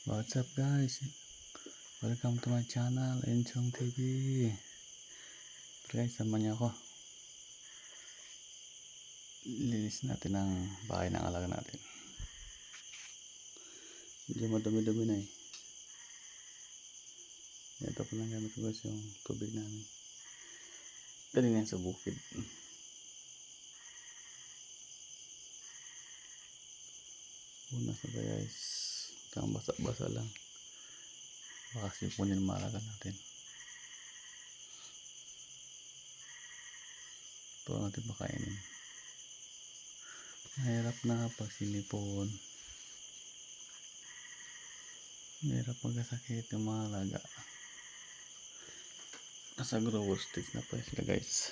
What's up guys? Welcome to my channel, Enchong TV. Guys, sama niyo ako. Linis natin ang bahay ng alaga natin. Medyo madumi-dumi na eh. Ito pa lang gamit ko guys yung tubig namin. Galing yan sa bukid. Una sa guys. Kang basa-basa lang. Baka sipunin ang malaga natin. Ito natin makainin. Mahirap na pag sinipon. Mahirap magkasakit yung mga alaga. Nasa grower stage na pa sila guys.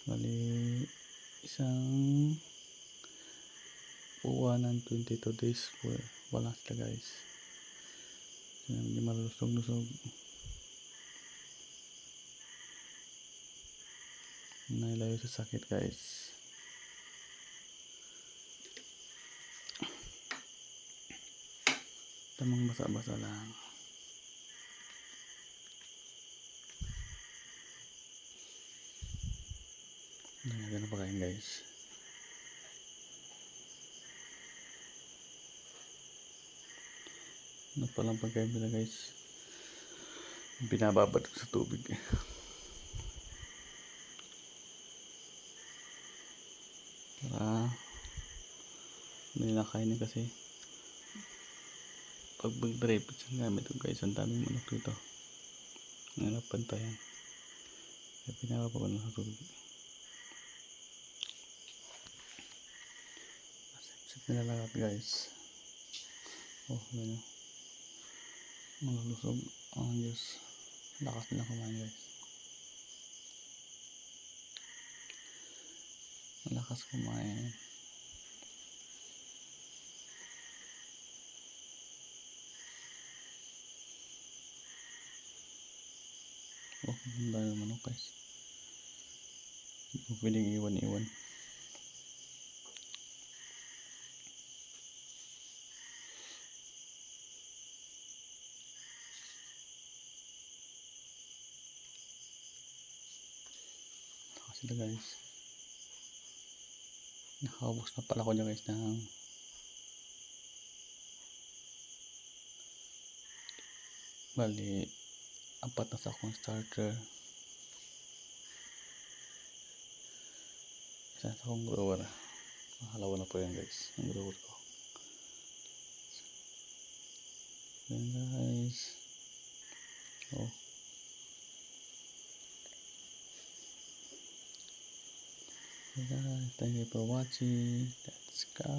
Bali isang buwan ng 22 days po wala sila guys. Hindi malusog-lusog. Nailayo sa sakit guys. Tamang basa-basa lang. Ganyan na pakain guys. Ano palang pagkain nila guys. Binababad ko sa tubig. Para hindi na kainin kasi pag mag-drip ang gamit ko guys, ang daming manok dito. Ang pantayan. Kaya binababad ko sa tubig. Sip nila lahat guys. Oh, ganyan. Malulusog ang Diyos. Lakas nila kumain guys. Malakas kumain. Oh, ang dami manok guys. Hindi ko pwedeng iwan-iwan. Sila guys. Nakaubos na pala ko dyan guys ng bali 4 na sakong starter, isa sakong grower. Mahalawa na po yan guys yung grower ko. Yan guys. Oh, guys, thank you for watching. Let's go.